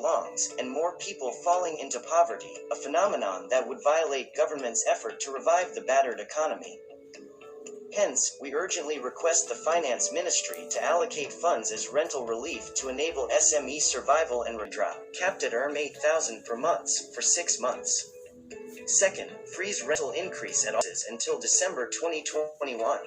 longs, and more people falling into poverty, a phenomenon that would violate government's effort to revive the battered economy. Hence, we urgently request the Finance Ministry to allocate funds as rental relief to enable SME survival and withdraw, capped at $8,000 per month, for 6 months. Second, freeze rental increase at offices until December 2021.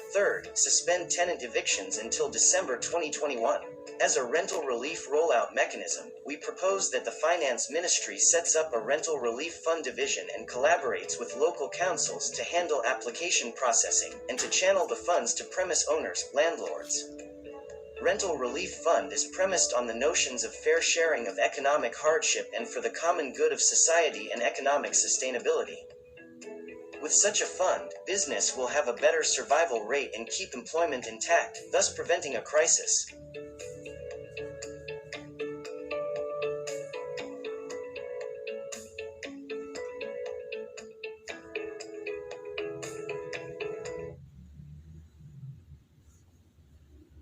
Third, suspend tenant evictions until December 2021. As a rental relief rollout mechanism, we propose that the Finance Ministry sets up a rental relief fund division and collaborates with local councils to handle application processing and to channel the funds to premise owners, landlords. Rental relief fund is premised on the notions of fair sharing of economic hardship and for the common good of society and economic sustainability. With such a fund, business will have a better survival rate and keep employment intact, thus preventing a crisis.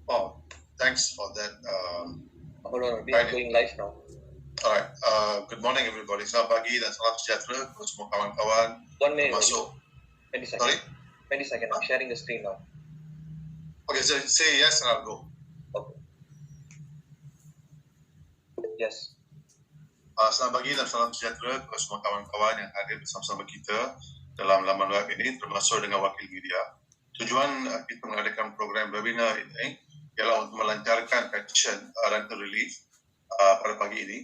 Wow, thanks for that. Hold on, we are going live now. Alright, good morning everybody. Selamat pagi dan salam sejahtera kepada semua kawan-kawan. 1 minute. Masuk. 20 seconds. Sorry? 20 seconds. I'm sharing the screen now. Okay, so say yes and I'll go. Okay. Yes. Selamat pagi dan salam sejahtera kepada semua kawan-kawan yang hadir bersama-sama kita dalam laman web ini, termasuk dengan wakil media. Tujuan kita mengadakan program webinar ini ialah untuk melancarkan petition rental relief pada pagi ini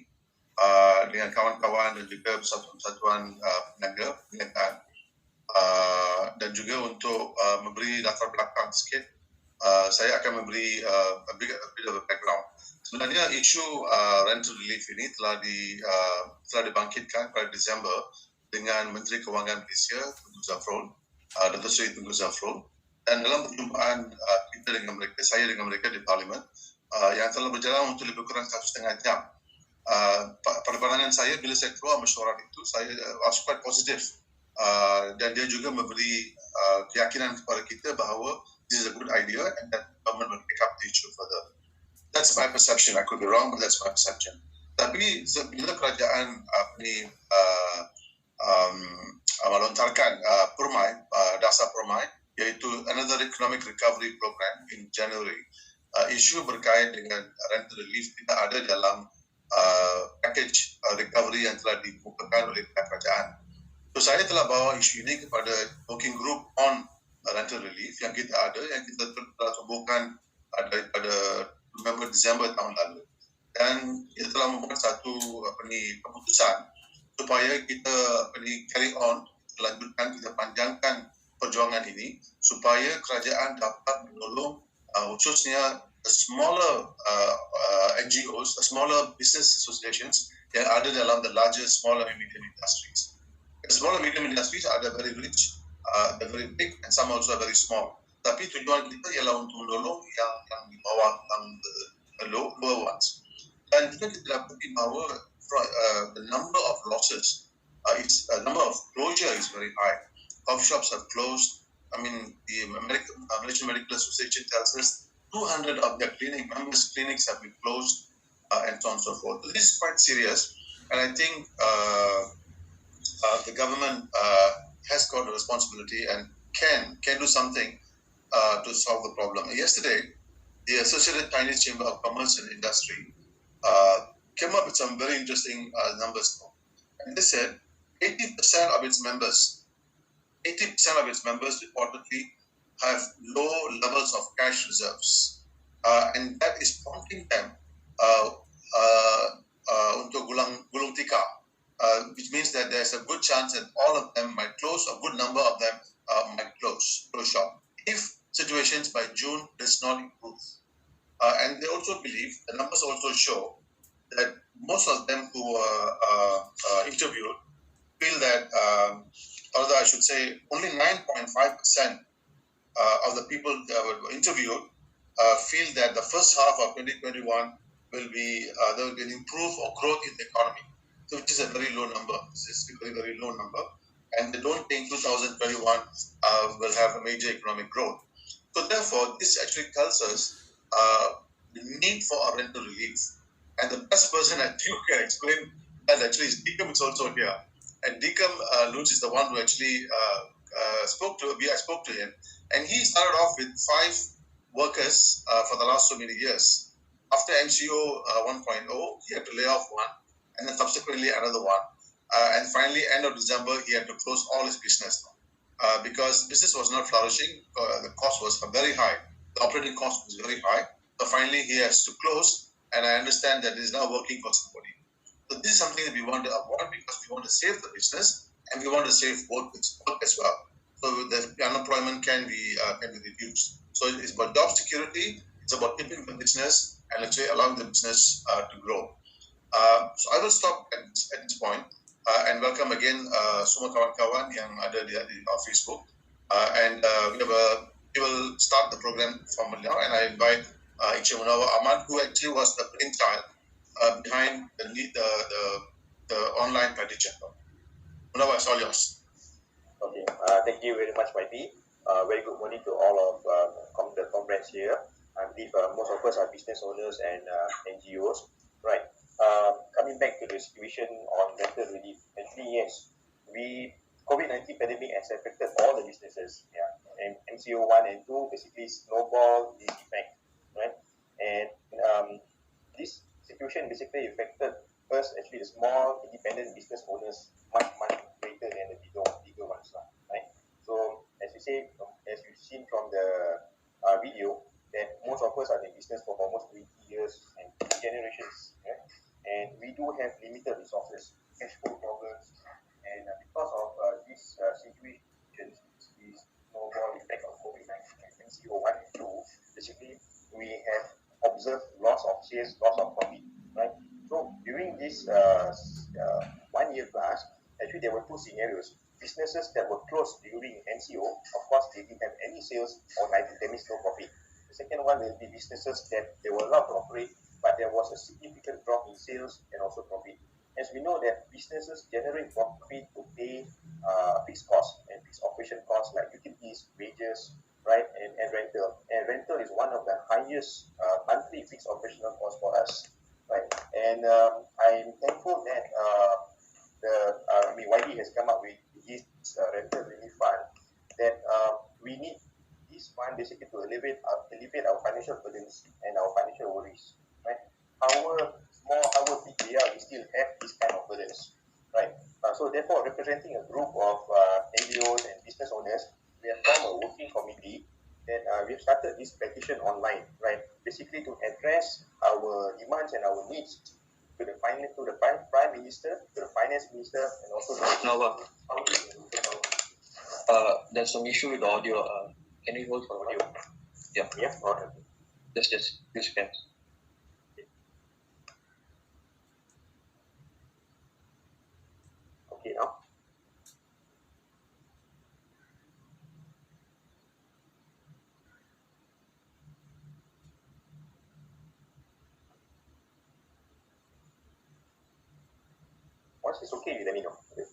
dengan kawan-kawan dan juga persatuan-persatuan perniagaan dan juga untuk memberi latar belakang sikit. Saya akan memberi a bit of a background. Sebenarnya isu rental relief ini telah dibangkitkan pada Disember dengan Menteri Kewangan Malaysia, Datuk Seri Tunku Zafrul, dan dalam perjumpaan saya dengan mereka di Parlimen yang telah berjalan untuk lebih kurang 1,5 jam. Pada pandangan saya, bila saya keluar mesyuarat itu, saya was quite positif dan dia juga memberi keyakinan kepada kita bahawa this is a good idea and that government will pick up the issue further. That's my perception. I could be wrong, but that's my perception. Tapi bila kerajaan melontarkan dasar permai, iaitu Another Economic Recovery Program in January, isu berkait dengan rental relief tidak ada dalam package recovery yang telah dikemukakan oleh pihak kerajaan. So saya telah bawa isu ini kepada working group on rental relief yang kita telah tumbuhkan daripada November Disember tahun lalu, dan kita telah membuat satu keputusan supaya kita carry on, lanjutkan, kita panjangkan perjuangan ini supaya kerajaan dapat menolong khususnya smaller NGOs, smaller business associations yang ada dalam the larger small and medium industries. The small and medium industries are very rich, they're very big, and some also are very small. Tapi tujuan kita ialah untuk menolong yang di bawah, the lower ones. Dan kita dapati bahawa the number of losses, number of closure is very high. Coffee shops have closed. I mean, the Malaysian Medical Association tells us 200 of their members' clinics have been closed, and so on and so forth. So this is quite serious, and I think the government has got a responsibility and can do something to solve the problem. Yesterday, the Associated Chinese Chamber of Commerce and Industry came up with some very interesting numbers, and they said 80% of its members reportedly have low levels of cash reserves, and that is prompting them untuk gulung tikar, which means that there's a good chance that all of them might close, a good number of them might close shop if situations by June does not improve. And they also believe, the numbers also show that most of them who were interviewed feel that, although I should say only 9.5% of the people that were interviewed feel that the first half of 2021 will be there will be an improved or growth in the economy. So which is a very low number. This is a very, very low number. And they don't think 2021 will have a major economic growth. So therefore, this actually tells us the need for a rental relief. And the best person I think who can explain that actually is Deacon is also here. And Deacon Lutz is the one who actually I spoke to him, and he started off with 5 workers for the last so many years. After MCO 1.0, he had to lay off one, and then subsequently another one, and finally, end of December, he had to close all his business because business was not flourishing. The cost was very high. The operating cost was very high. So finally, he has to close, and I understand that he's now working for somebody. So this is something that we want to avoid because we want to save the business and we want to save work as well. So the unemployment can be reduced. So it's about job security. It's about keeping the business and actually allowing the business to grow. So I will stop at this point and welcome again semua kawan-kawan yang ada di Facebook. We will start the program from now, and I invite Encik Munawar Ahmad, who actually was the brainchild behind the online petition. Munawar, it's all yours. Okay, thank you very much, Mighty. Very good morning to all of the comrades here. I believe most of us are business owners and NGOs. Right. Coming back to the situation on rental relief, actually, yes, COVID-19 pandemic has affected all the businesses. Yeah, and MCO 1 and 2 basically snowball this effect, right? And this situation basically affected first, actually, the small independent business owners much greater than the bigger ones, right? So, as you say, as you've seen from the video, that most of us are in business for almost 20 years and generations, right? And we do have limited resources, cash flow problems, and because of this situation, this snowball effect of COVID-19 and MCO 1 and 2, basically, we have observed loss of sales, loss of profit, right? So during this 1 year plus, actually there were 2 scenarios. Businesses that were closed during MCO, of course, they didn't have any sales or that means no profit. The second one will be businesses that they were allowed to operate, but there was a significant drop in sales and also profit. As we know that businesses generate profit to pay fixed costs and fixed operation costs like utilities, wages, right, and rental. And rental is one of the highest monthly fixed operational costs for us, right? And I'm thankful that YB has come up with this rental relief fund. That we need this fund basically to alleviate our financial burdens and our financial worries, right? However small, however big they are, we still have this kind of burdens, right? So therefore, representing a group of NGOs and business owners, we have formed a working committee. Then we've started this petition online, right? Basically to address our demands and our needs to the Prime Minister, to the Finance Minister, and also to There's some issue with the audio. Can you hold for audio? Yeah. Yeah. Okay. Just can. Okay now. Once it's okay, you let me know. Okay.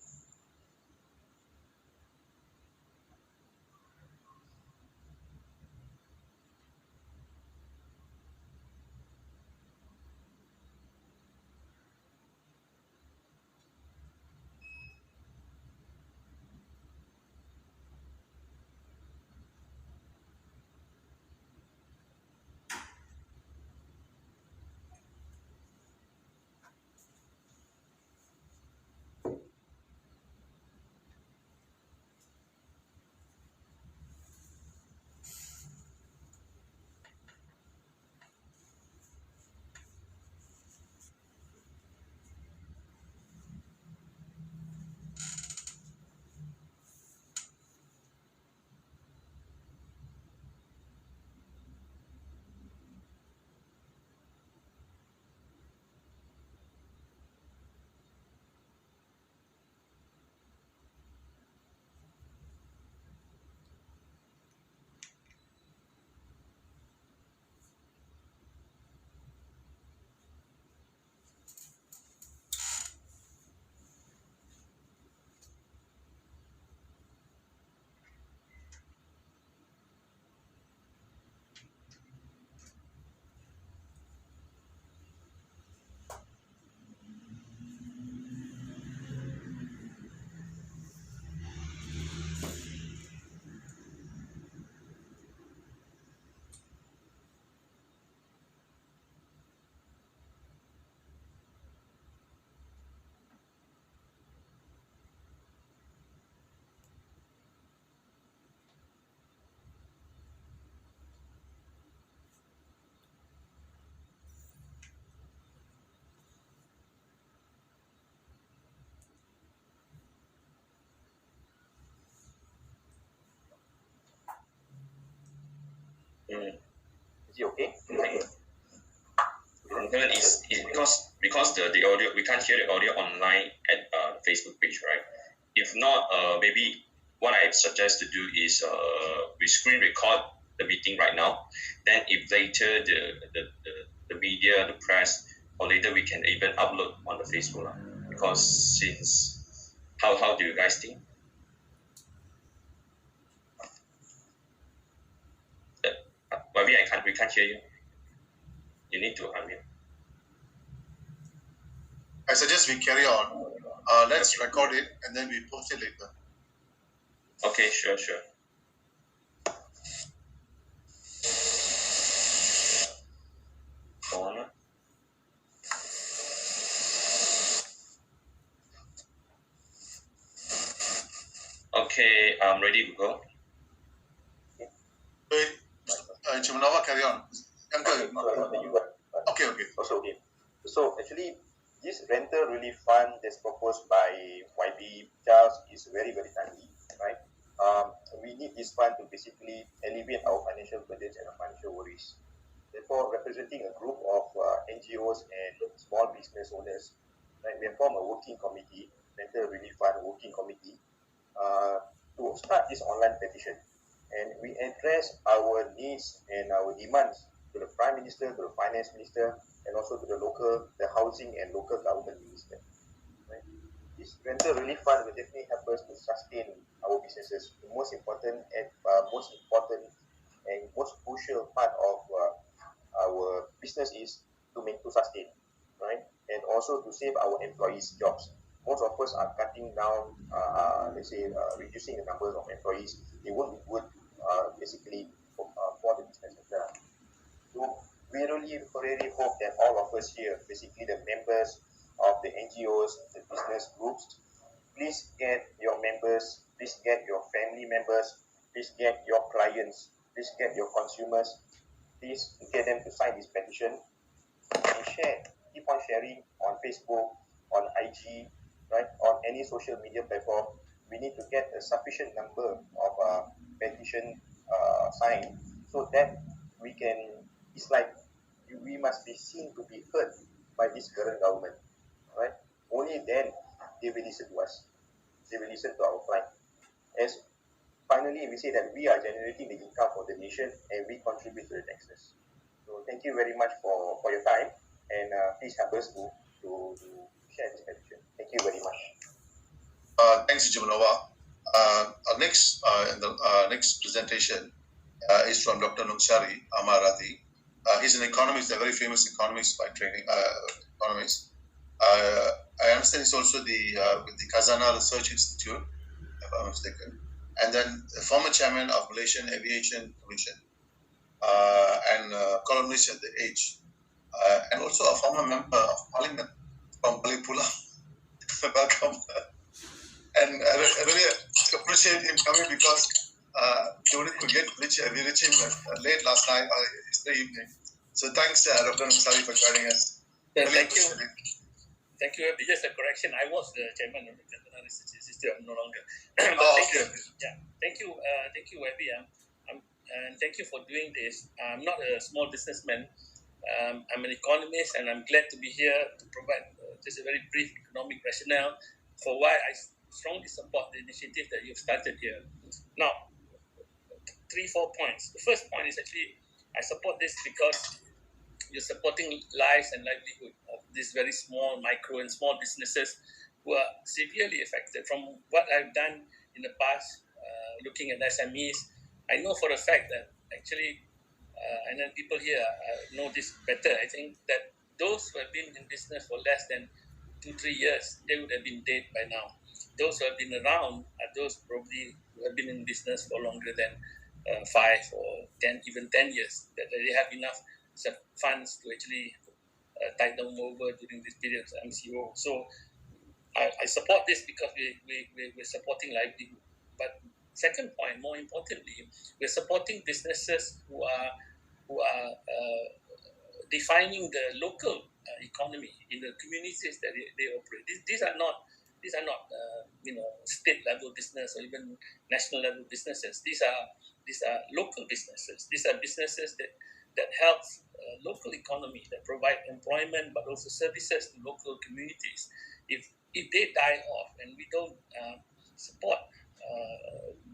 Is it okay? Is because the audio, we can't hear the audio online at Facebook page, right? If not, maybe what I suggest to do is we screen record the meeting right now. Then if later the media, the press, or later we can even upload on the Facebook. Because since how do you guys think? Maybe we can't hear you. You need to unmute. I suggest we carry on. Let's record it and then we post it later. Okay, sure. On. Okay, I'm ready to go. Wait, Chimanova, carry on. Uncle, okay. Okay. So actually, this rental relief fund that's proposed by YB Charles is very, very timely, right? We need this fund to basically alleviate our financial burdens and our financial worries. Therefore, representing a group of NGOs and small business owners, right, we have formed a working committee, rental relief fund working committee, to start this online petition. And we address our needs and our demands to the Prime Minister, to the Finance Minister, and also to the Housing and Local Government Minister. Right? This rental relief fund will definitely help us to sustain our businesses. The most important and most crucial part of our business is to sustain, right? And also to save our employees' jobs. Most of us are cutting down, reducing the numbers of employees. They won't be good, basically, for the business as well. So we really hope that all of us here, basically the members of the NGOs, the business groups, please get your members, please get your family members, please get your clients, please get your consumers, please get them to sign this petition and keep on sharing on Facebook, on IG, right, on any social media platform. We need to get a sufficient number of petition signed so that we can, it's like we must be seen to be heard by this current government, right? Only then they will listen to us. They will listen to our client. As finally, we say that we are generating the income for the nation and we contribute to the taxes. So thank you very much for your time, and please help us to share this petition. Thank you very much. Thanks, Chimanova. Our next presentation is from Dr. Nungsari Amarati. He's an economist, a very famous economist by training. Economist. I understand he's also with the Khazanah Research Institute, if I'm mistaken, and then the former chairman of Malaysian Aviation Commission, and columnist at The Age, and also a former member of Parliament from Palipula. Welcome. And I really appreciate him coming because Tony could reach him late last night or yesterday evening. So thanks, Dr. Nungsari, for joining us. Thank you. Thank you. Just a correction. I was the chairman of the Khazanah Research Institute. I'm no longer. Thank you, Webby. And thank you for doing this. I'm not a small businessman. I'm an economist, and I'm glad to be here to provide just a very brief economic rationale for why I strongly support the initiative that you've started here. Now, 3-4 points. The first point is actually I support this because you're supporting lives and livelihood of these very small, micro and small businesses who are severely affected. From what I've done in the past, looking at SMEs, I know for a fact that actually, and then people here know this better, I think that those who have been in business for less than 2-3 years, they would have been dead by now. Those who have been around are those probably who have been in business for longer than 5 or 10, even 10 years, that they have enough funds to actually tide them over during this period of MCO. So I support this because we're supporting livelihood. But second point, more importantly, we're supporting businesses who are defining the local economy in the communities that they operate. These are not state level business or even national level businesses. These These are local businesses. These are businesses that help local economy, that provide employment, but also services to local communities. If they die off and we don't support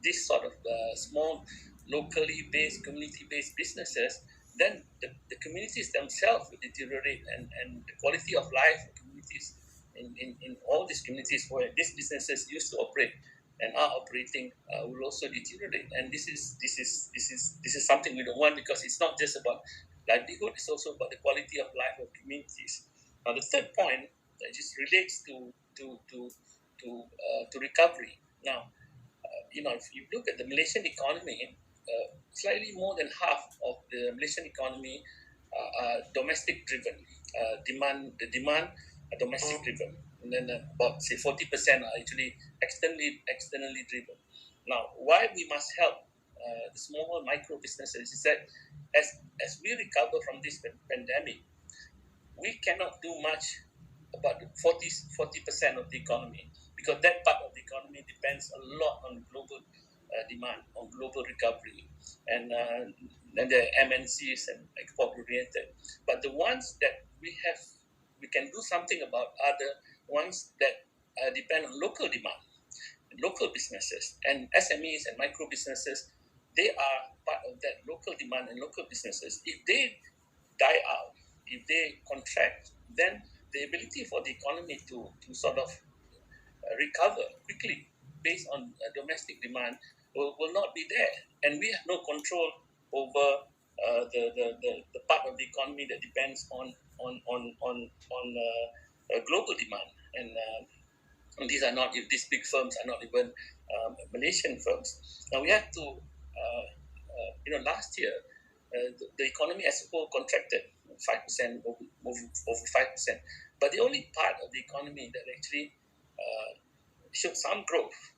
this sort of small, locally based, community-based businesses, then the communities themselves will deteriorate, and the quality of life of communities in all these communities where these businesses used to operate and are operating will also deteriorate. And this is something we don't want, because it's not just about livelihood; it's also about the quality of life of communities. Now, the third point that just relates to recovery. Now, if you look at the Malaysian economy, slightly more than half of the Malaysian economy are domestic driven. The demand are domestic driven, and then about say 40% are actually externally driven. Now, why we must help the small micro businesses is that as we recover from this pandemic, we cannot do much about 40% of the economy, because that part of the economy depends a lot on global demand, on global recovery, and the MNCs and export oriented. But the ones that we can do something about are the ones that depend on local demand, local businesses, and SMEs and micro businesses. They are part of that local demand and local businesses. If they die out, if they contract, then the ability for the economy to sort of recover quickly based on domestic demand will not be there, and we have no control over the part of the economy that depends on global demand, and these are not, if these big firms are not even Malaysian firms. Now we have to last year the economy as a whole contracted 5%, over 5%, but the only part of the economy that actually showed some growth,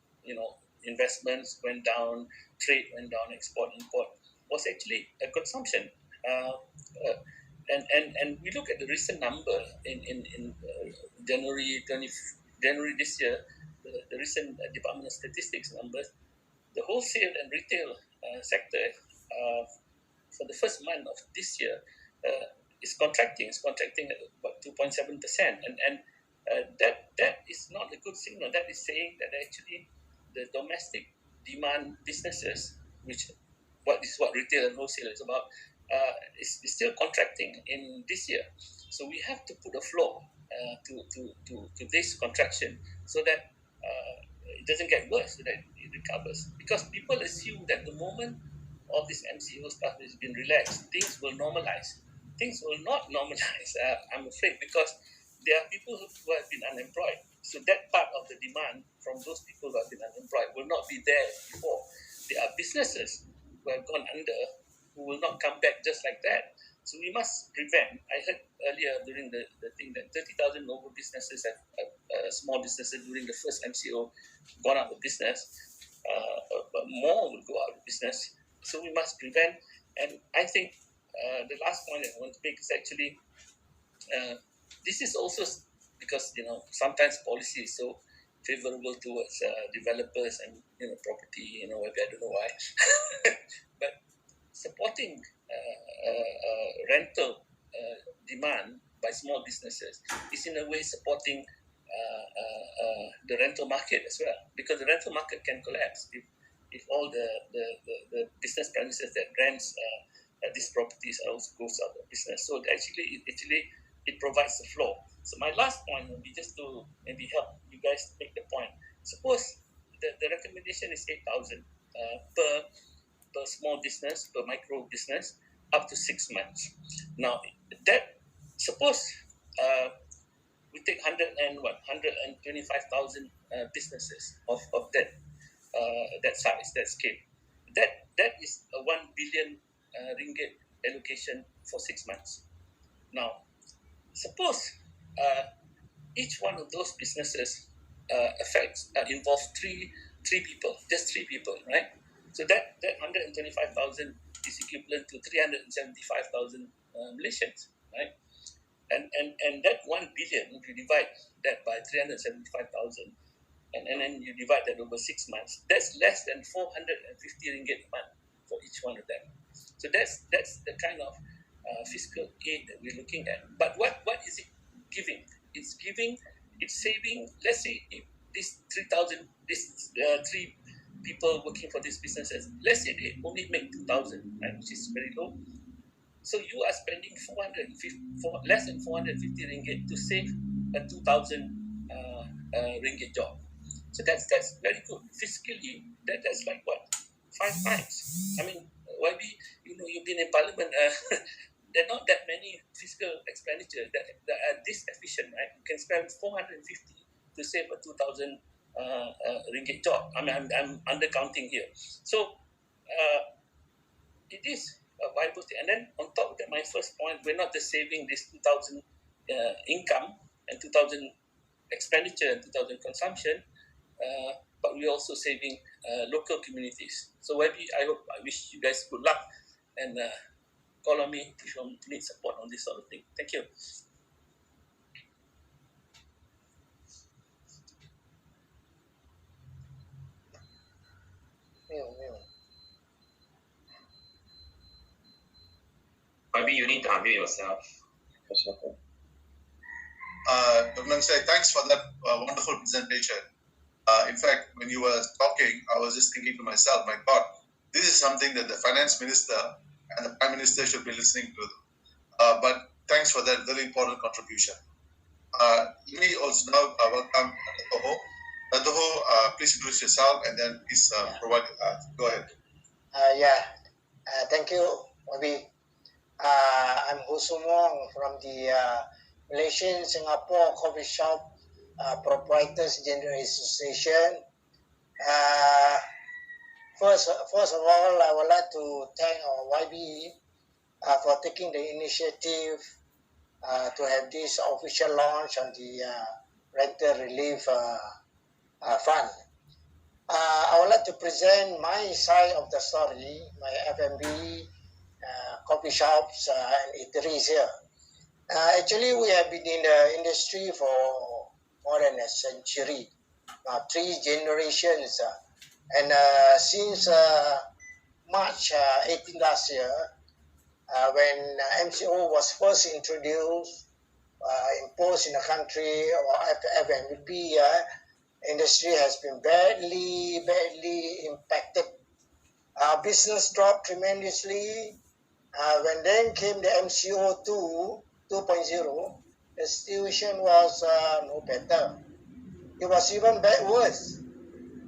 investments went down, trade went down, export, import, was actually a consumption. And we look at the recent number in January this year, the recent Department of Statistics numbers, the wholesale and retail sector for the first month of this year is contracting. It's contracting at about 2.7%, and that is not a good signal. That is saying that actually the domestic demand businesses, which what retail and wholesale is about, is still contracting in this year. So we have to put a floor to this contraction, so that it doesn't get worse, so that it recovers. Because people assume that the moment all this MCO stuff has been relaxed, things will normalize. Things will not normalize, I'm afraid, because there are people who have been unemployed. So that part of the demand from those people who have been unemployed will not be there before. There are businesses who have gone under who will not come back just like that. So we must prevent. I heard earlier during the thing that 30,000 local businesses small businesses during the first MCO gone out of business, but more will go out of business. So we must prevent. And I think the last point that I want to make is actually this is also because sometimes policy is so favorable towards developers and property, maybe I don't know why, but supporting rental demand by small businesses is in a way supporting the rental market as well, because the rental market can collapse if all the business premises that rents these properties also goes out of business. So actually it provides a floor. So my last point will be just to maybe help you guys make the point. Suppose the recommendation is 8,000 per small business, per micro business, up to 6 months. Now that suppose we take 125,000 businesses of that size, that scale. That is a 1 billion ringgit allocation for 6 months. Now, suppose each one of those businesses involves three people, just 3 people, right? So that 125,000 is equivalent to 375,000 Malaysians, right? And that 1 billion, if you divide that by 375,000, and then you divide that over 6 months, that's less than 450 ringgit a month. for each one of them. So that's the kind of fiscal aid that we're looking at. But what is it giving? It's saving. Let's say if this 3,000, three people working for these businesses, let's say they only make 2,000, right, which is very low. So you are spending less than 450 ringgit to save a 2,000 ringgit job. So that's very good. Fiscally, that's like what, 5 times. I mean, YB, you've been in Parliament. There are not that many fiscal expenditure that are this efficient, right? You can spend 450 to save a 2,000 ringgit job. I mean, I'm undercounting here. So it is a viable thing. And then on top of that, my first point, we're not just saving this 2,000 income and 2,000 expenditure and 2,000 consumption, but we're also saving local communities. So I wish you guys good luck and call on me if you need support on this sort of thing. Thank you. Maybe you need to unmute yourself. Dr. Say, thanks for that wonderful presentation. In fact, when you were talking, I was just thinking to myself, my God, this is something that the finance minister and the prime minister should be listening to. But thanks for that very important contribution. Let me also now welcome Dr. Ho. Dr. Ho, please introduce yourself and then please provide. Go ahead. Thank you, Wabi. I'm Ho Sumong from the Malaysian Singapore Coffee Shop Proprietors General Association. First of all, I would like to thank our YB for taking the initiative to have this official launch on the rental relief fund. I would like to present my side of the story, my F&B, coffee shops and eateries here. Actually, we have been in the industry for more than a century, 3 generations. And since March 18 last year, when MCO was first introduced, imposed in the country, or F&B industry has been badly impacted. Our business dropped tremendously. When then came the MCO 2.0, the situation was no better. It was even worse.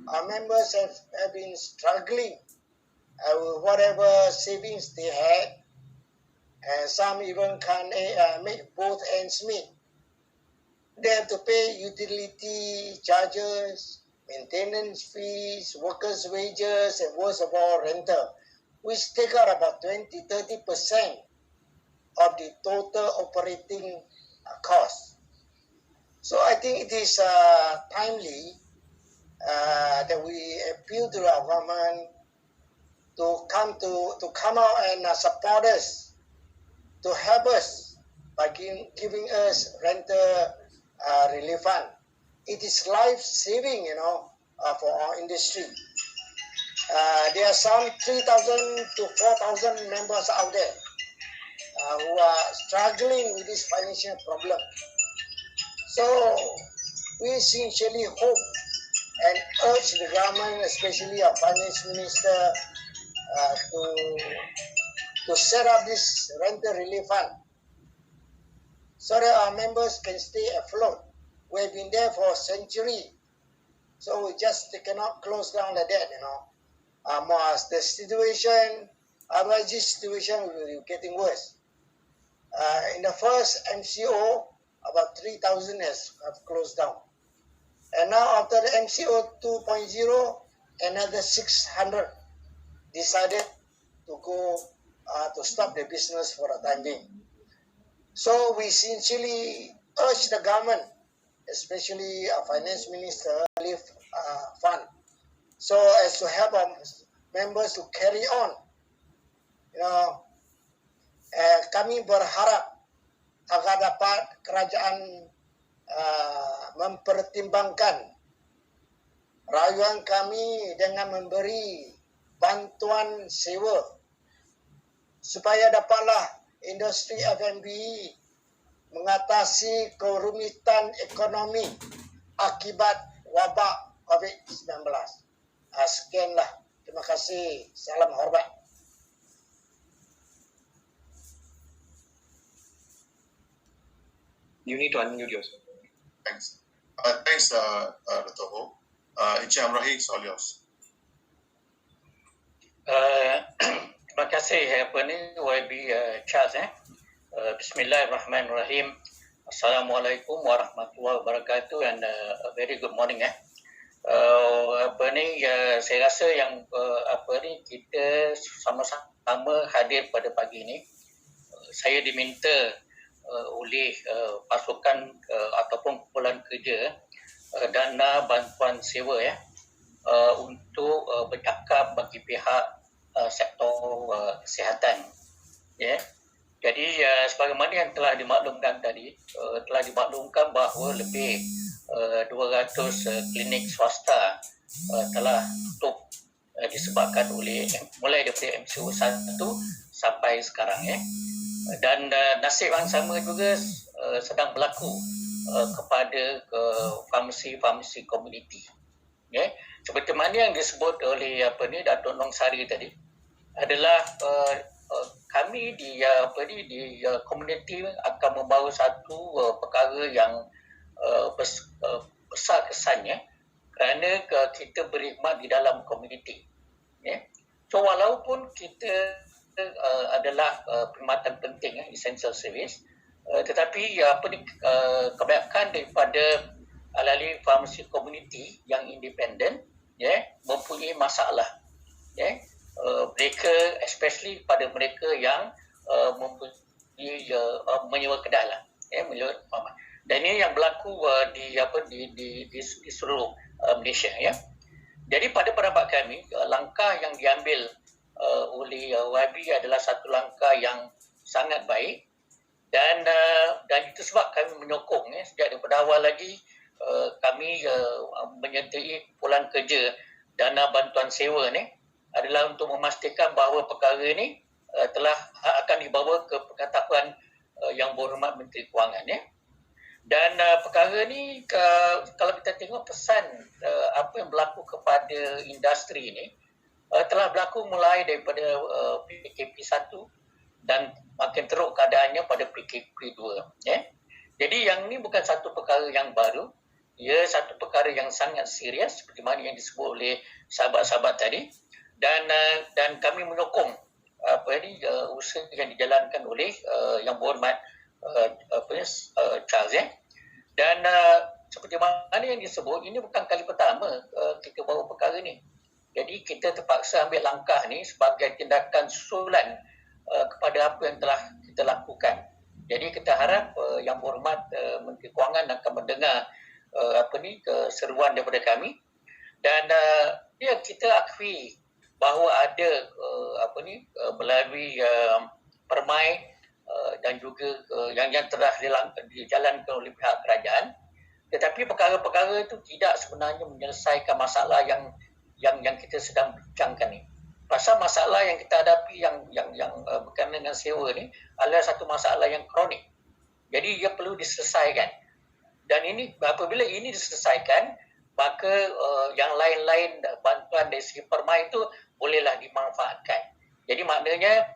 Our members have been struggling with whatever savings they had, and some even can't make both ends meet. They have to pay utility charges, maintenance fees, workers' wages, and worst of all, rental, which take out about 20-30% of the total operating cost. So I think it is timely that we appeal to our government to come out and support us, to help us by giving us rental relief fund. It is life-saving, for our industry. There are some 3,000 to 4,000 members out there who are struggling with this financial problem. So we sincerely hope and urge the government, especially our finance minister, to set up this rental relief fund so that our members can stay afloat. We've been there for a century, so we just cannot close down like that, As the situation, otherwise this situation will be getting worse. In the first MCO, about 3,000 have closed down. And now after the MCO 2.0, another 600 decided to go to stop the business for the time being. So we sincerely urge the government, especially our finance minister, relief fund, so as to help our members to carry on. Kami berharap agar dapat kerajaan mempertimbangkan rayuan kami dengan memberi bantuan sewa supaya dapatlah industri F&B mengatasi kerumitan ekonomi akibat wabak COVID-19. Sekianlah. Terima kasih. Salam hormat. You need to unmute yourself. Thanks. Thanks, Dr. Ho. Encik Amrahi, it's all yours. Terima kasih YB Charles. Bismillahirrahmanirrahim. Assalamualaikum warahmatullahi wabarakatuh and a very good morning. Saya rasa yang kita sama-sama hadir pada pagi ini. Saya diminta oleh pasukan ataupun kumpulan kerja dana bantuan sewa untuk bercakap bagi pihak sektor kesihatan. Jadi sebagaimana yang telah dimaklumkan tadi, telah dimaklumkan bahawa lebih 200 klinik swasta telah tutup disebabkan oleh mulai daripada MCO 1 sampai sekarang. Dan nasib yang sama juga sedang berlaku kepada farmasi-farmasi komuniti. Seperti mana yang disebut oleh Datuk Nong Sari tadi, adalah kami di komuniti akan membawa satu perkara yang besar kesannya kerana kita berkhidmat di dalam komuniti. So walaupun kita adalah perkhidmatan penting, essential service, tetapi kebanyakan daripada ahli farmasi komuniti yang independen mempunyai masalah. Mereka, especially pada mereka yang mempunyai menyewa kedai lah, dan ini yang berlaku di seluruh Malaysia. Jadi pada pendapat kami, langkah yang diambil oleh YB adalah satu langkah yang sangat baik, dan itu sebab kami menyokong sejak daripada awal lagi kami menyertai kumpulan kerja dana bantuan sewa ni adalah untuk memastikan bahawa perkara ini telah akan dibawa ke pengetahuan yang berhormat Menteri Kewangan. Dan perkara ni kalau kita tengok pesan apa yang berlaku kepada industri ini telah berlaku mulai daripada PKP 1 dan makin teruk keadaannya pada PKP 2. Jadi yang ni bukan satu perkara yang baru, ia satu perkara yang sangat serius seperti mana yang disebut oleh sahabat-sahabat tadi, dan kami menyokong usaha yang dijalankan oleh yang berhormat Charles. Dan seperti mana yang disebut, ini bukan kali pertama kita bawa perkara ni. Jadi kita terpaksa ambil langkah ni sebagai tindakan susulan kepada apa yang telah kita lakukan. Jadi kita harap yang berhormat Menteri Kewangan akan mendengar seruan daripada kami, dan kita akui bahawa ada melalui permai dan juga yang telah dijalankan oleh pihak kerajaan, tetapi perkara-perkara itu tidak sebenarnya menyelesaikan masalah yang kita sedang bincangkan ni. Pasal masalah yang kita hadapi yang berkaitan dengan sewa ni adalah satu masalah yang kronik. Jadi ia perlu diselesaikan. Dan ini apabila ini diselesaikan, maka yang lain-lain bantuan dari segi permai itu bolehlah dimanfaatkan. Jadi maknanya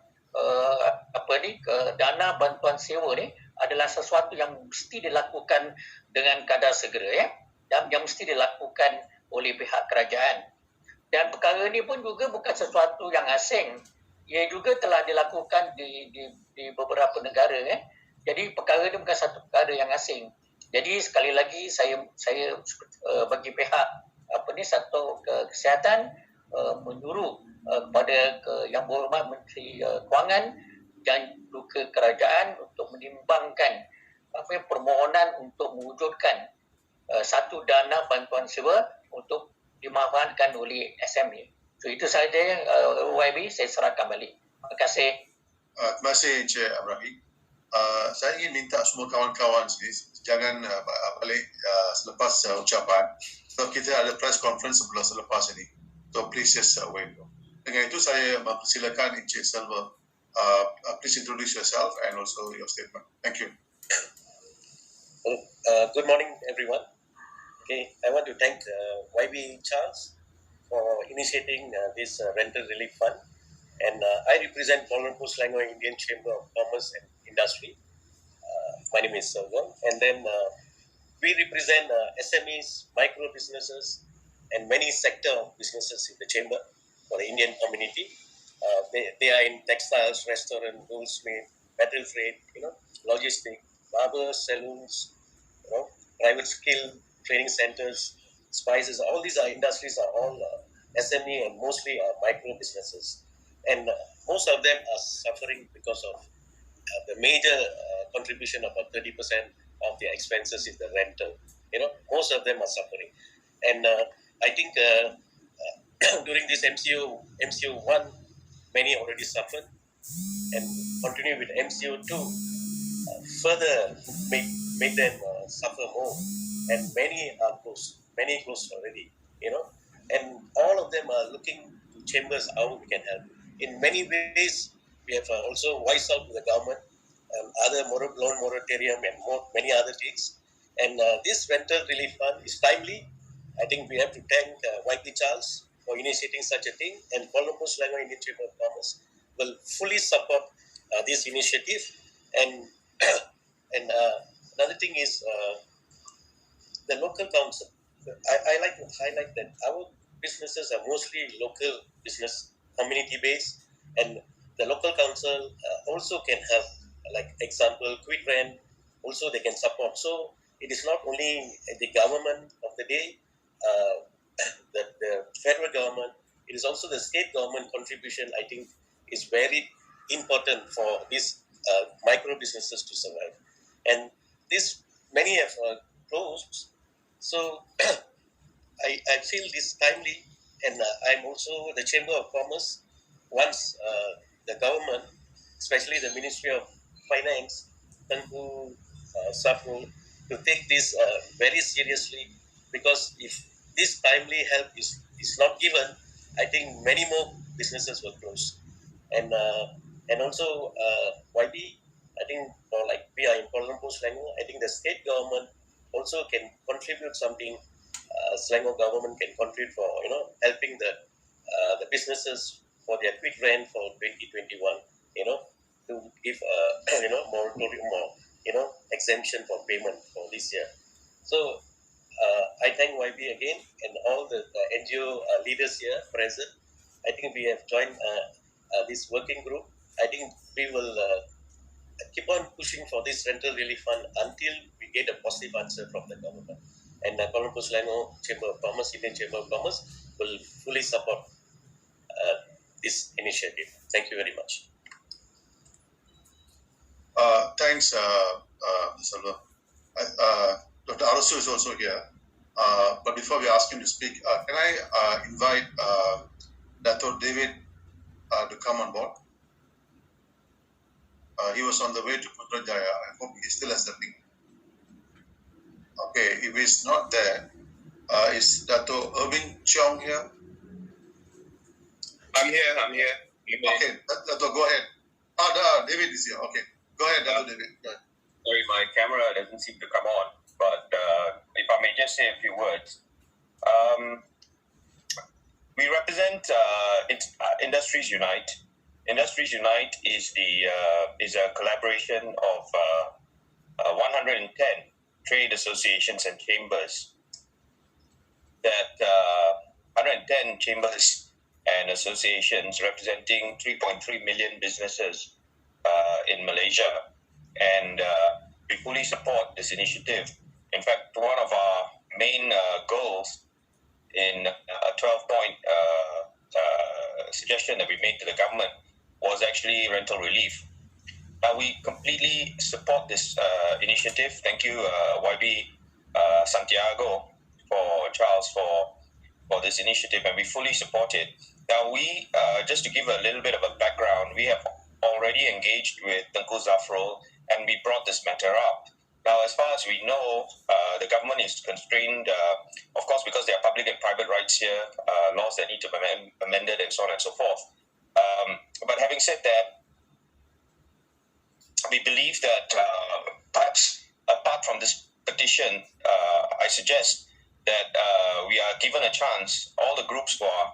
dana bantuan sewa ni adalah sesuatu yang mesti dilakukan dengan kadar segera, dan yang mesti dilakukan oleh pihak kerajaan. Dan perkara ini pun juga bukan sesuatu yang asing. Ia juga telah dilakukan di beberapa negara. Jadi perkara ini bukan satu perkara yang asing. Jadi sekali lagi saya bagi pihak sektor kesihatan menyuruh kepada yang berhormat Menteri Kewangan dan juga kerajaan untuk menimbangkan permohonan untuk mewujudkan satu dana bantuan sewa untuk dimanfaatkan oleh SME. So itu sahaja YB, saya serahkan balik. Terima kasih. Terima kasih Encik Amrahi. Saya ingin minta semua kawan-kawan sini jangan balik selepas ucapan. So kita ada press conference sebelah selepas ini. So please just wait. Dengan itu saya mempersilakan Encik Selva. Please introduce yourself and also your statement. Thank you. Good morning, everyone. Okay, I want to thank YB Charles for initiating this rental relief fund, and I represent Kuala Lumpur Selangor Indian Chamber of Commerce and Industry. My name is Selva, and then we represent SMEs, micro businesses, and many sector of businesses in the chamber for the Indian community. They are in textiles, restaurant, goldsmith, metal trade, logistics, barbers, saloons, private skill training centers, spices. All these industries are all SME and mostly micro businesses, and most of them are suffering because of the major contribution, about 30% of their expenses is the rental. Most of them are suffering, and I think during this MCO 1, many already suffered, and continue with MCO 2, further make them suffer more, and many are closed. Many closed already, and all of them are looking to chambers how we can help. In many ways, we have also voiced out to the government, other loan moratorium and many other things. And this rental relief fund is timely. I think we have to thank YP Charles for initiating such a thing, and Kuala Lumpur Selangor Indian Chamber of Commerce will fully support this initiative. And and another thing is the local council. I like to highlight that our businesses are mostly local business, community based, and the local council also can help. Like example, quick rent, also they can support. So it is not only the government of the day, the federal government. It is also the state government contribution. I think is very important for these micro businesses to survive. And this many have closed. So I feel this timely, and I'm also the Chamber of Commerce. Once the government, especially the Ministry of Finance, Tengku Safrul, to take this very seriously, because if this timely help is not given, I think many more businesses will close. And also YB, I think for like we are in Kuala Lumpur, Selangor, I think the state government also can contribute something. Selangor government can contribute for helping the businesses for their quick rent for 2021. To give moratorium or exemption for payment for this year. So I thank YB again and all the NGO leaders here present. I think we have joined this working group. I think we will keep on pushing for this rental relief fund until we get a positive answer from the government. And Kuala Lumpur Selangor Chamber of Commerce, Indian Chamber of Commerce, will fully support this initiative. Thank you very much. Thanks, Mr. Dr. Arasu is also here. But before we ask him to speak, can I invite Dr. David to come on board? He was on the way to Putrajaya. I hope he still has the link. Okay, if he's not there, is Dr. Irving Cheong here? I'm here. Okay, Dr. go ahead. David is here. Okay, go ahead, Dr. David. Go ahead. Sorry, my camera doesn't seem to come on, but if I may just say a few words. We represent Industries Unite. Industries Unite is a collaboration of 110 trade associations and chambers. That 110 chambers and associations representing 3.3 million businesses in Malaysia, and we fully support this initiative. In fact, one of our main goals in a 12-point suggestion that we made to the government was actually rental relief. Now, we completely support this initiative. Thank you, YB Santiago, for Charles for this initiative, and we fully support it. Now, we, just to give a little bit of a background, we have already engaged with Tengku Zafrul, and we brought this matter up. Now, as far as we know, the government is constrained, of course, because there are public and private rights here, laws that need to be amended and so on and so forth. But having said that, we believe that perhaps apart from this petition, I suggest that we are given a chance, all the groups who are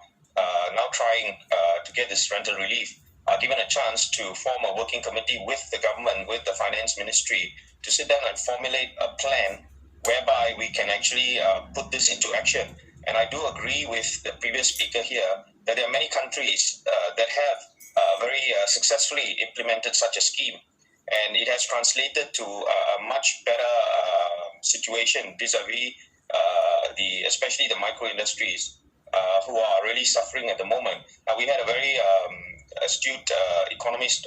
now trying to get this rental relief are given a chance to form a working committee with the government, with the finance ministry, to sit down and formulate a plan whereby we can actually put this into action. And I do agree with the previous speaker here that there are many countries that have very successfully implemented such a scheme, and it has translated to a much better situation vis-a-vis especially the micro industries who are really suffering at the moment. Now, we had a very astute economist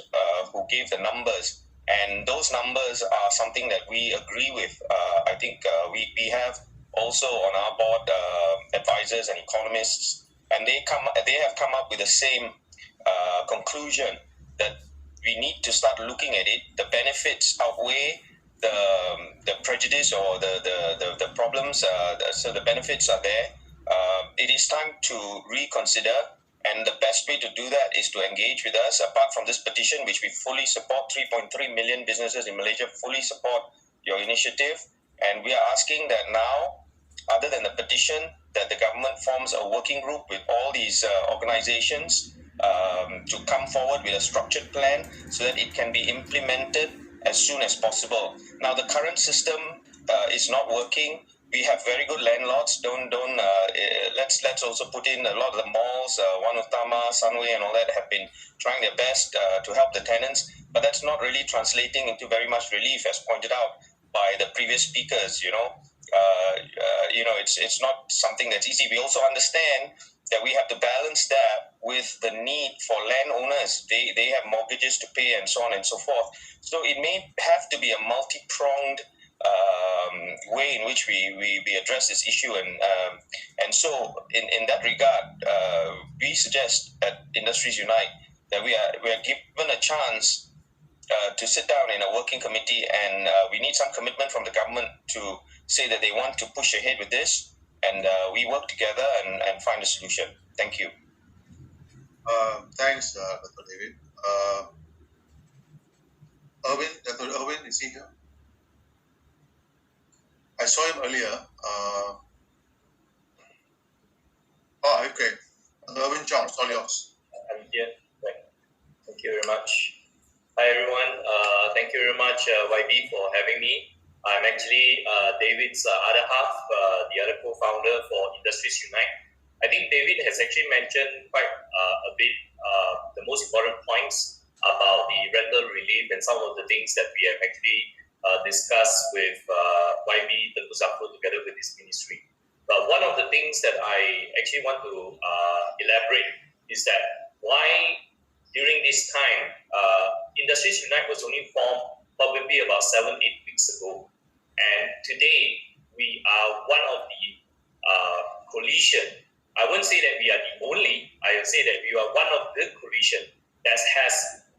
who gave the numbers, and those numbers are something that we agree with. I think we have also on our board advisors and economists, and they have come up with the same conclusion that we need to start looking at it. The benefits outweigh the prejudice or the problems. So the benefits are there. It is time to reconsider, and the best way to do that is to engage with us. Apart from this petition, which we fully support, 3.3 million businesses in Malaysia fully support your initiative, and we are asking that now, other than the petition, that the government forms a working group with all these organizations to come forward with a structured plan so that it can be implemented as soon as possible. Now, the current system is not working. We have very good landlords. Let's also put in a lot of the malls, One Utama, Sunway, and all that have been trying their best to help the tenants, but that's not really translating into very much relief, as pointed out by the previous speakers. It's not something that's easy. We also understand that we have to balance that with the need for landowners. They have mortgages to pay and so on and so forth. So it may have to be a multi-pronged way in which we address this issue, and so in that regard, we suggest at Industries Unite that we are given a chance to sit down in a working committee, and we need some commitment from the government to say that they want to push ahead with this, and we work together and find a solution. Thank you. Thanks, Dr. David. Dr. Irwin, is he here? I saw him earlier. Okay. Irwin Charles, all yours. I'm here. Right. Thank you very much. Hi, everyone. Thank you very much, YB, for having me. I'm actually David's other half, the other co-founder for Industries Unite. I think David has actually mentioned quite a bit the most important points about the rental relief and some of the things that we have actually discussed with YB, the Kusako, together with this ministry. But one of the things that I actually want to elaborate is that why during this time, Industries Unite was only formed probably about 7-8 weeks ago. And today, we are one of the coalition. I wouldn't say that we are the only, I would say that we are one of the coalition that has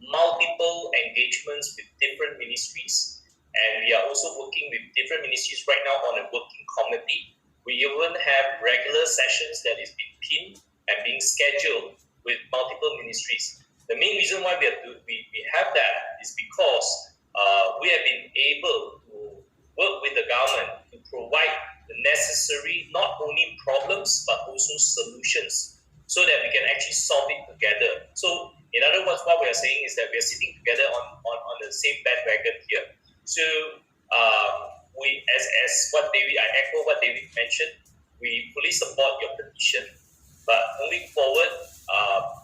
multiple engagements with different ministries. And we are also working with different ministries right now on a working committee. We even have regular sessions that is being pinned and being scheduled with multiple ministries. The main reason why we have that is because we have been able to work with the government to provide the necessary, not only problems, but also solutions so that we can actually solve it together. So, in other words, what we are saying is that we are sitting together on the same bandwagon here. So, as what David, I echo what David mentioned, we fully support your petition. But moving forward,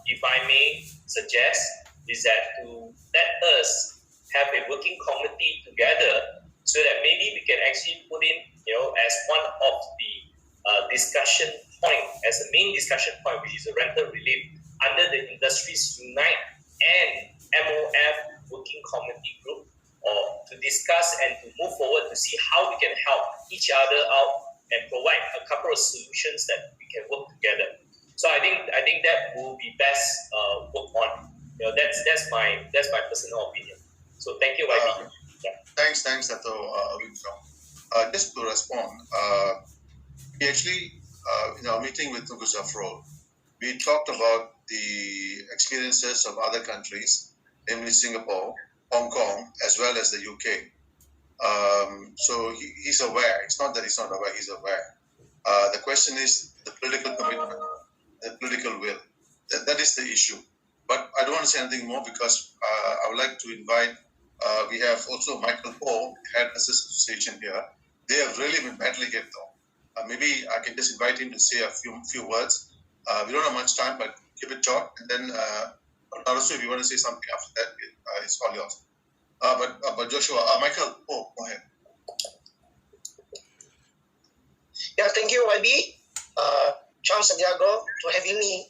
if I may suggest, is that to let us have a working committee together so that maybe we can actually put in, as one of the discussion point, as a main discussion point, which is a rental relief under the Industries Unite and MOF working committee group, or to discuss and to move forward to see how we can help each other out and provide a couple of solutions that we can work together. So I think that will be best worked on. That's my personal opinion. So thank you, YB. Thanks, Dato' Winthrop. Just to respond, we actually, in our meeting with Tunku Zafrul, we talked about the experiences of other countries, namely Singapore, Hong Kong, as well as the UK. So he's aware. It's not that he's not aware, he's aware. The question is the political commitment, the political will. That is the issue. But I don't want to say anything more because I would like to invite, we have also Michael Paul, Head Nurses Association here. They have really been badly hit though. Maybe I can just invite him to say a few words. We don't have much time, but keep it short. And then, also, if you want to say something after that, it's all yours. But Joshua, Michael, go ahead. Yeah, thank you, YB, Charles Santiago, for having me.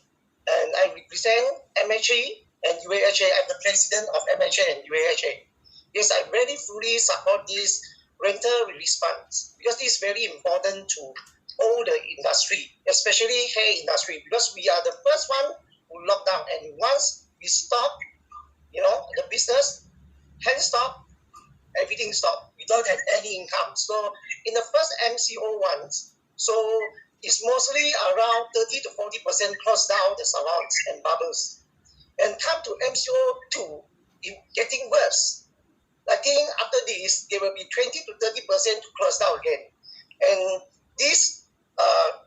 And I represent MHA and UAHA. I'm the president of MHA and UAHA. Yes, I very fully support this rental release funds because this is very important to all the industry, especially hair industry, because we are the first one who locked down. And once we stop, the business, hands stop, everything stop. We don't have any income. So in the first MCO ones, so it's mostly around 30 to 40% close down the salons and barbers. And come to MCO 2, it's getting worse. I think after this, there will be 20 to 30% to close down again. And this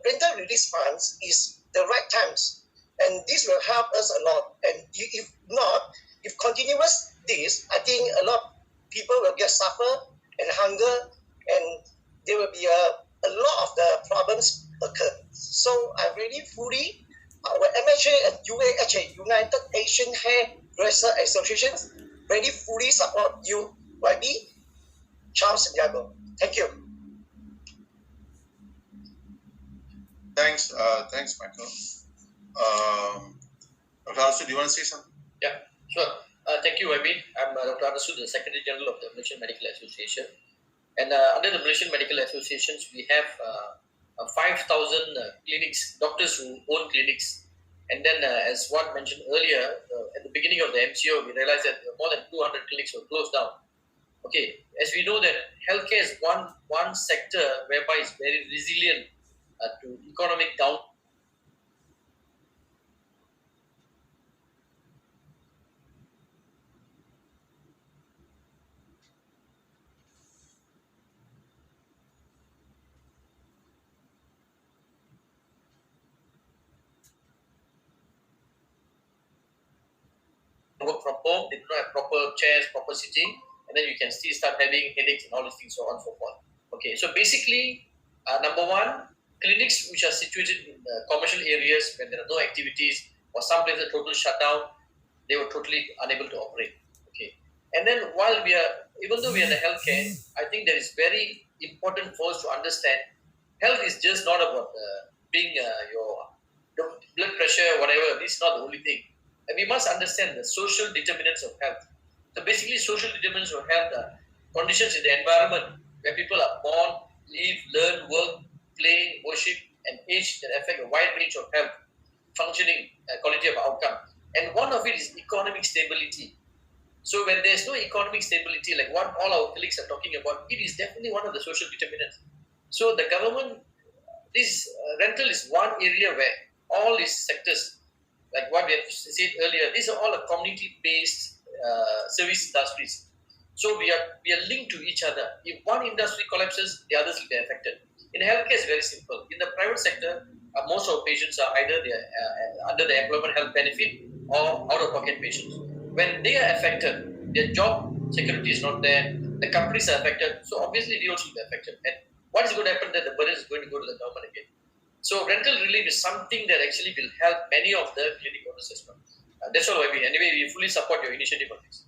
rental release funds is the right times. And this will help us a lot. And if not, if continuous this, I think a lot of people will get suffer and hunger, and there will be a lot of the problems occur. So I really fully, our MHA and UAHA, United Asian Hairdresser Associations, really fully support you, YB, Charles Santiago. Thank you. Thanks, Michael. Dr. Arasu, do you want to say something? Yeah, sure. Thank you, YB. I'm Dr. Arasu, the Secretary General of the Malaysian Medical Association. And under the Malaysian Medical Associations, we have 5,000 clinics, doctors who own clinics. And then, as Wat mentioned earlier, at the beginning of the MCO, we realized that more than 200 clinics were closed down. Okay, as we know that healthcare is one sector whereby it's very resilient to economic down. Work from home, they do not have proper chairs, proper sitting, and then you can still start having headaches and all these things, so on and so forth. Okay, so basically, number one, clinics which are situated in commercial areas when there are no activities or some places total shutdown, they were totally unable to operate. Okay, and then while even though we are in the healthcare, I think that is very important for us to understand health is just not about being your blood pressure, whatever. This is not the only thing. And we must understand the social determinants of health. So basically, social determinants of health are conditions in the environment where people are born, live, learn, work, play, worship, and age that affect a wide range of health, functioning, quality of outcome. And one of it is economic stability. So when there's no economic stability, like what all our colleagues are talking about, it is definitely one of the social determinants. So the government, this rental is one area where all these sectors, like what we have said earlier, these are all community-based service industries. So we are linked to each other. If one industry collapses, the others will be affected. In healthcare, it's very simple. In the private sector, most of our patients are either under the employment health benefit or out-of-pocket patients. When they are affected, their job security is not there. The companies are affected, so obviously they also will be affected. And what is going to happen? That the burden is going to go to the government again. So rental relief is something that actually will help many of the clinic owners as well. That's all, YB. Anyway, we fully support your initiative on this.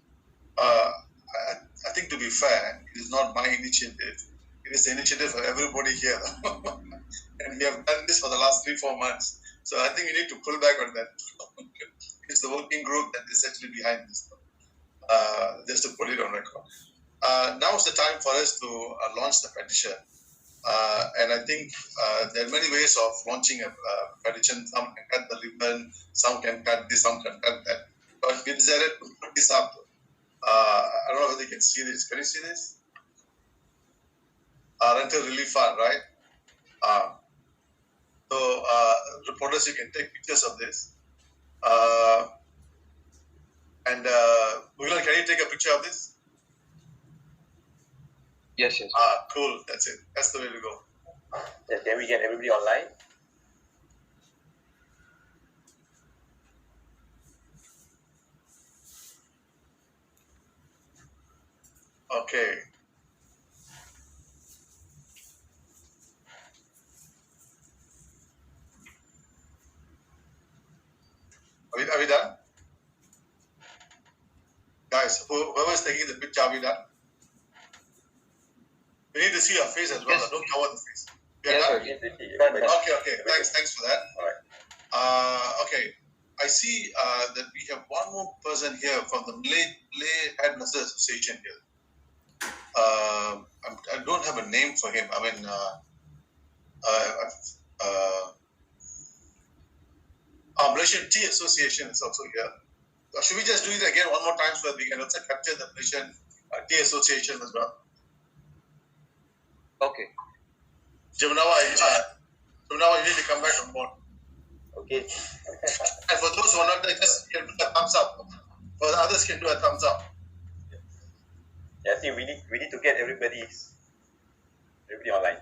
I think to be fair, it is not my initiative. It is the initiative of everybody here. And we have done this for the last 3-4 months. So I think we need to pull back on that. It's the working group that is actually behind this. Just to put it on record. Now is the time for us to launch the petition. And I think there are many ways of launching a petition. Some can cut the ribbon, some can cut this, some can cut that. But we decided to put this up I don't know whether you can see this. Can you see this? Rental relief fund, right? So reporters, you can take pictures of this. Mugilan, can you take a picture of this? Yes, yes. Cool. That's it. That's the way to go. Can we get everybody online? Okay. Are we done? Guys, whoever's taking the picture, are we done? We need to see your face as well. Yes. Don't cover the face. We are Yes, done? sir. Okay. Thanks for that. All right. Okay. I see that we have one more person here from the Malay Headmaster Association here. I don't have a name for him. I mean, Malaysian Tea Association is also here. Should we just do it again one more time so that we can also capture the Malaysian Tea Association as well? Okay. Jamnawa, you need to come back on board. Okay. And for those who are not there, just can do a thumbs up. For the others, can do a thumbs up. Yeah, I think we need to get everybody online.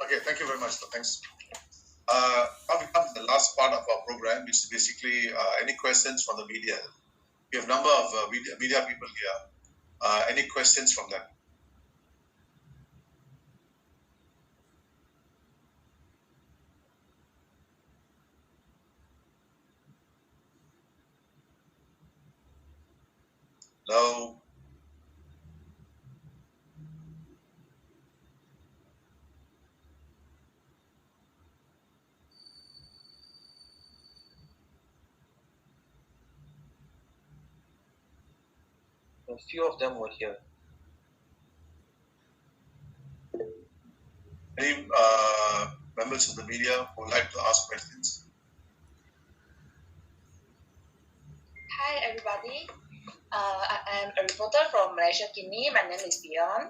Okay, thank you very much. So thanks. Now we come to the last part of our program, which is basically any questions from the media. We have a number of media people here. Any questions from them? No. A few of them were here. Any members of the media who would like to ask questions? Hi, everybody. I am a reporter from Malaysia Kini. My name is Dion.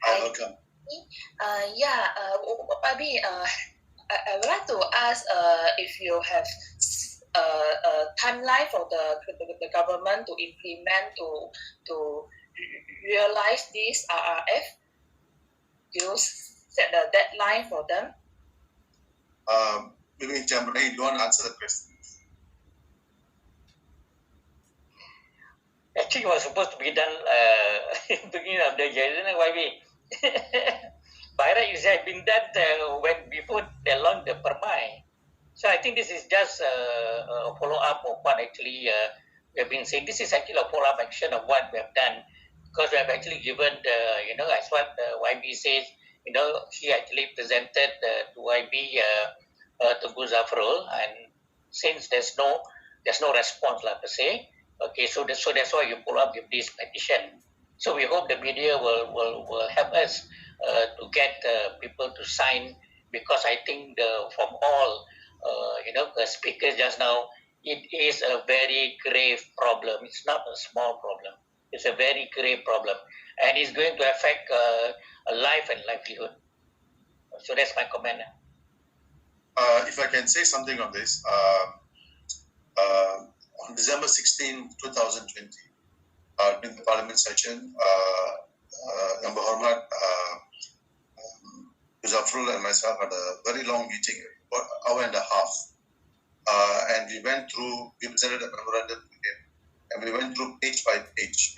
Hi, welcome. Maybe I would like to ask if you have a timeline for the government to implement to realize this RRF. Do you set a deadline for them? Maybe Jamrai, you want to answer the question? Actually, it was supposed to be done beginning of the year, isn't it, YB? By right, it had been done when before they launched the Permai. So I think this is just a follow-up of what actually we have been saying. This is actually a follow-up action of what we have done, because we have actually given as what YB says, he actually presented to YB to Guzafrul, and since there's no response per se, okay, so that's why you follow up with this petition. So we hope the media will help us to get people to sign, because I think from all the speakers just now, it is a very grave problem. It's not a small problem. It's a very grave problem, and it's going to affect a life and livelihood. So that's my comment. If I can say something on this, on December 16, 2020, during the Parliament session, Number Hormat, Guzafrul and myself had a very long meeting, about an hour and a half. And we presented a memorandum to him, and we went through page by page.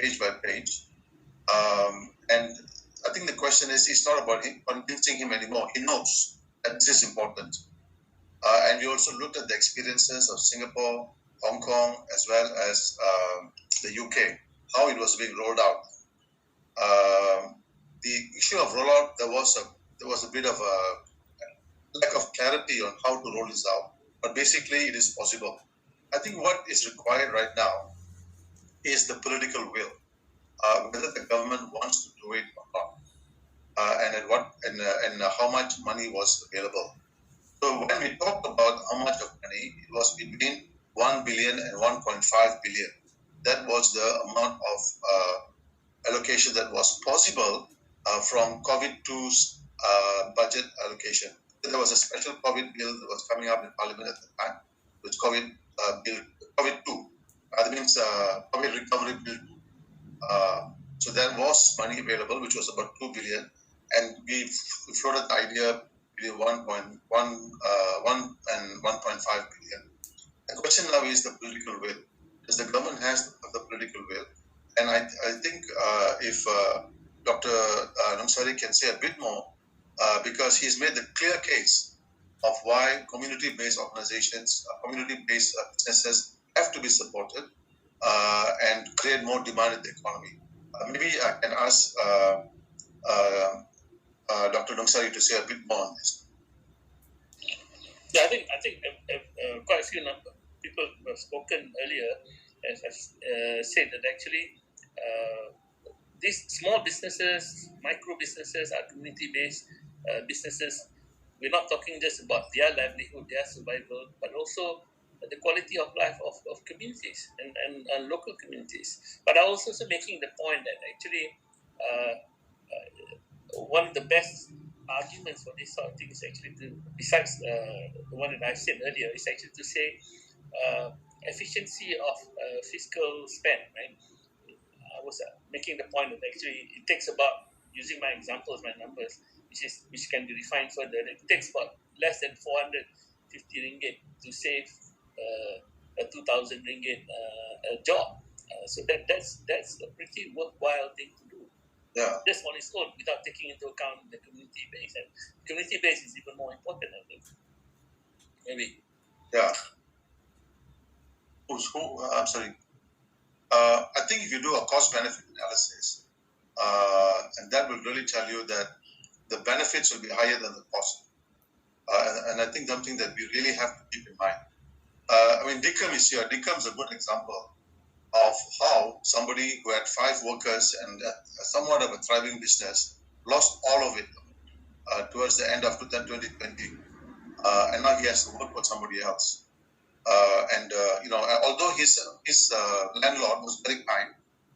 And I think the question is, it's not about convincing him anymore. He knows that this is important. And we also looked at the experiences of Singapore, Hong Kong, as well as the UK, how it was being rolled out. The issue of rollout, there was a bit of a lack of clarity on how to roll this out. But basically, it is possible. I think what is required right now is the political will, whether the government wants to do it or not, and at what and how much money was available. So when we talked about how much of money, it was between 1 billion and 1.5 billion. That was the amount of allocation that was possible from COVID-2's budget allocation. There was a special COVID bill that was coming up in Parliament at the time, which COVID bill, COVID-2. That means COVID recovery bill. So there was money available, which was about 2 billion, and we floated the idea between 1.1 and 1.5 billion. The question now is the political will. Does the government has the political will? And I think if Dr. Namsari can say a bit more, because he's made the clear case of why community-based organizations, community-based businesses have to be supported and create more demand in the economy. Maybe I can ask Dr. Namsari to say a bit more on this. Yeah, I think quite a few people have spoken earlier have said that actually these small businesses, micro businesses are community-based businesses. We're not talking just about their livelihood, their survival, but also the quality of life of communities and local communities. But I was also making the point that actually one of the best arguments for this sort of thing is actually to, besides the one that I said earlier, is actually to say efficiency of fiscal spend, right? I was making the point that actually it takes about, using my examples, my numbers, which can be refined further, it takes about less than 450 ringgit to save a 2,000 ringgit job. So that's a pretty worthwhile thing to do. Yeah. Just on its own, without taking into account the community base. And community base is even more important, I think. Maybe. Yeah. I'm sorry. I think if you do a cost-benefit analysis, and that will really tell you that the benefits will be higher than the cost. And I think something that we really have to keep in mind. I mean, Dickham is here. Dickham's a good example of how somebody who had 5 workers and somewhat of a thriving business lost all of it towards the end of 2020. And now he has to work for somebody else. Although his landlord was very kind,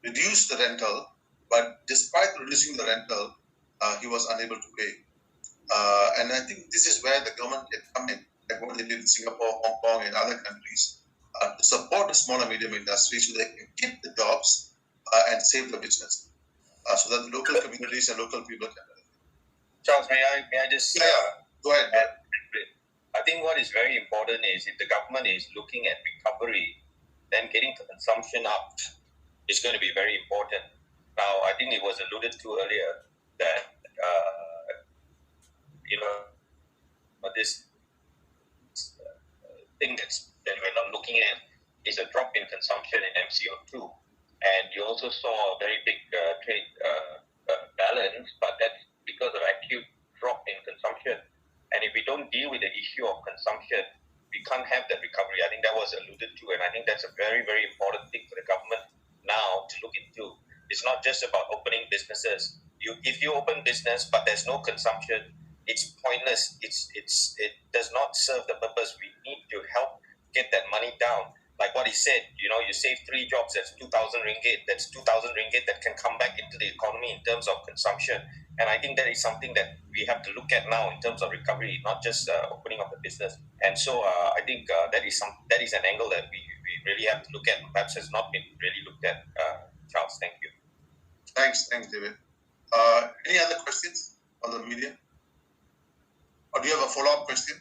reduced the rental, but despite reducing the rental, he was unable to pay. And I think this is where the government can come in, like what they did in Singapore, Hong Kong, and other countries, to support the small and medium industry so they can keep the jobs and save the business, so that the local communities and local people can benefit. Charles, may I just go ahead. I think what is very important is if the government is looking at recovery, then getting consumption up is going to be very important. Now, I think it was alluded to earlier that this thing that we're not looking at is a drop in consumption in MCO2, and you also saw a very big trade balance, but that's because of acute drop in consumption. And if we don't deal with the issue of consumption, we can't have that recovery. I think that was alluded to, and I think that's a very, very important thing for the government now to look into. It's not just about opening businesses. If you open business but there's no consumption, it's pointless. It does not serve the purpose. We need to help get that money down. Like what he said, you save 3 jobs, that's 2,000 ringgit. That's 2,000 ringgit that can come back into the economy in terms of consumption. And I think that is something that we have to look at now in terms of recovery, not just opening of the business. And so I think that is an angle that we really have to look at. Perhaps has not been really looked at. Charles, thank you. Thanks, David. Any other questions on the media? Or do you have a follow-up question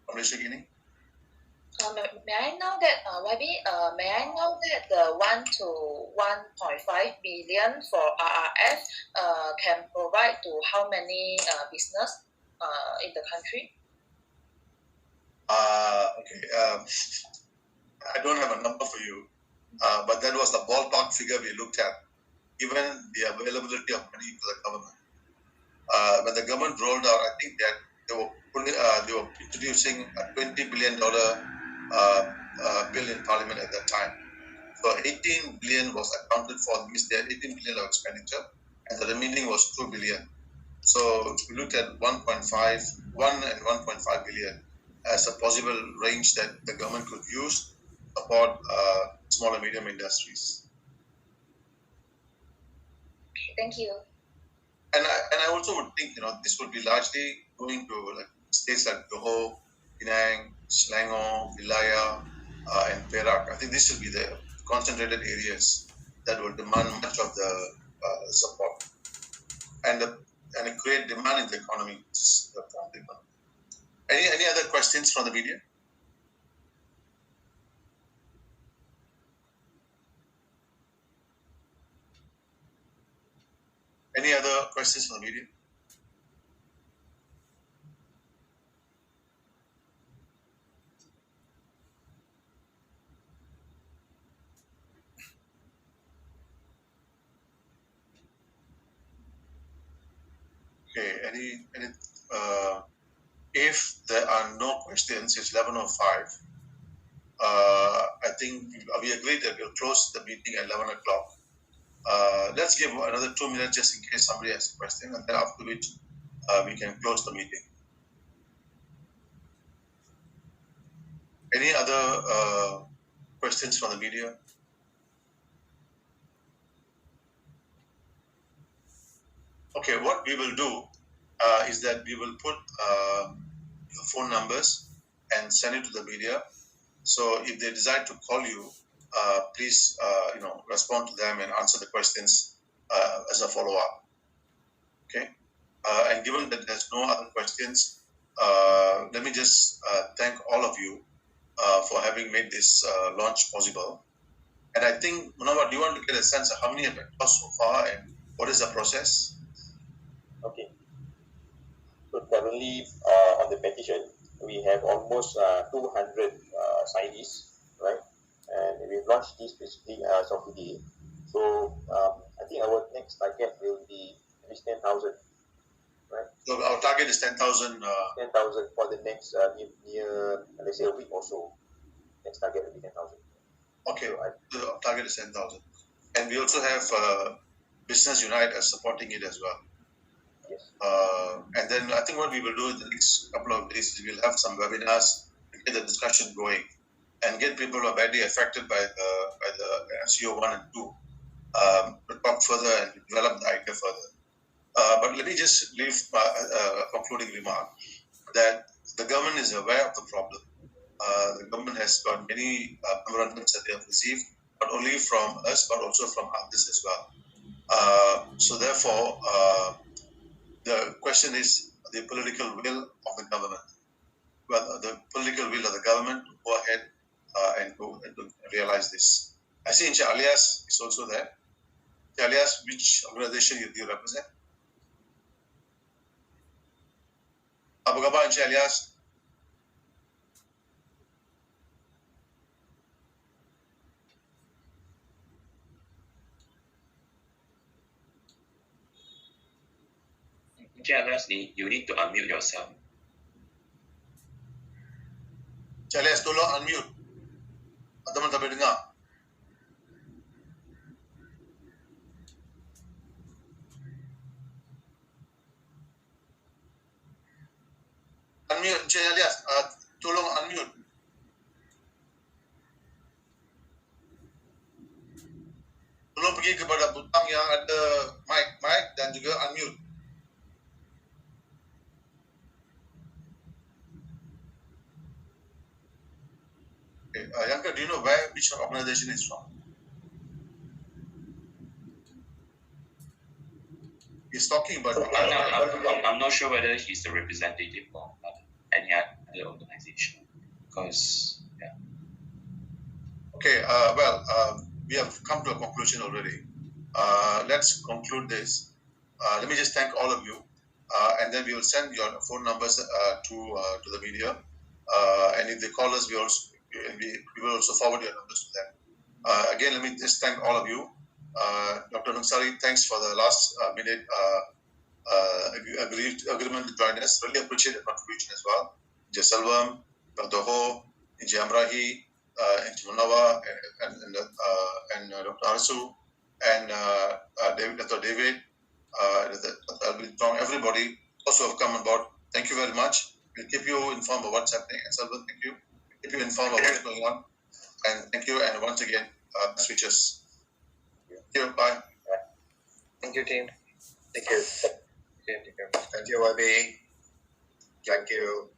from Malaysia Guinea? May I know that the 1 to 1.5 billion for RRF can provide to how many business in the country? Okay. I don't have a number for you, but that was the ballpark figure we looked at, given the availability of money to the government. When the government rolled out, I think that they were they were introducing a $20 billion bill in Parliament at that time. So 18 billion was accounted for, means they had 18 billion of expenditure, and the remaining was 2 billion. So if we look at 1 and 1.5 billion as a possible range that the government could use to support small and medium industries. Thank you. And I also would think, this would be largely going to like states like Johor, Penang, Selangor, Wilayah, and Perak. I think this will be the concentrated areas that will demand much of the support and create demand in the economy. Any other questions from the media? Any other questions from the media? Okay, if there are no questions, it's 11:05. I think we agreed that we'll close the meeting at 11 o'clock. Let's give another 2 minutes just in case somebody has a question, and then after which we can close the meeting. Any other questions from the media? Okay, what we will do is that we will put phone numbers and send it to the media. So if they decide to call you, please respond to them and answer the questions as a follow-up. Okay, and given that there's no other questions, let me just thank all of you for having made this launch possible. And I think, Munawar, do you want to get a sense of how many have passed so far and what is the process? Okay. So currently on the petition, we have almost 200 signees, right? And we've launched this basically as of today. So I think our next target will be at least 10,000, right? So our target is 10,000. 10,000 for the next near, let's say, a week or so. Next target will be 10,000. Okay, so our target is 10,000. And we also have Business Unite as supporting it as well. Yes. And then I think what we will do in the next couple of days is we'll have some webinars to get the discussion going and get people who are badly affected by the MCO 1 and 2 to talk further and develop the idea further. But let me just leave a concluding remark that the government is aware of the problem. The government has got many memorandums that they have received, not only from us but also from others as well. So therefore, the question is the political will of the government. Well, the political will of the government to go ahead and to realize this. I see Encik Alias is also there. Encik Alias, which organization do you represent? Apa khabar Encik Alias? Alias, you need to unmute yourself. Alias, tolong unmute. Teman-teman tak boleh dengar. Unmute, Encik Alias. Tolong unmute. Tolong pergi kepada butang yang ada mic dan juga unmute. Yanka, do you know which organization is from? He's talking about. I'm not sure whether he's the representative of any other organization, because yeah. Okay. We have come to a conclusion already. Let's conclude this. Let me just thank all of you, and then we will send your phone numbers to the media, and if they call us, we will also forward your numbers to them. Again, let me just thank all of you. Dr. Nungsari, thanks for the last minute agreement to join us. Really appreciate the contribution as well. Jasalvam, Dr. Ho, Inji Amrahi, Inji Munawa, and Dr. Arsu, and Dr. David, Dr. Alvin Tong, everybody also have come on board. Thank you very much. We'll keep you informed of what's happening. And Salvan, thank you. Keep you informed of what's going on. And thank you. And once again, best wishes. Thank you. Bye. Thank you, team. Thank you. Thank you. Thank you, YB. Thank you.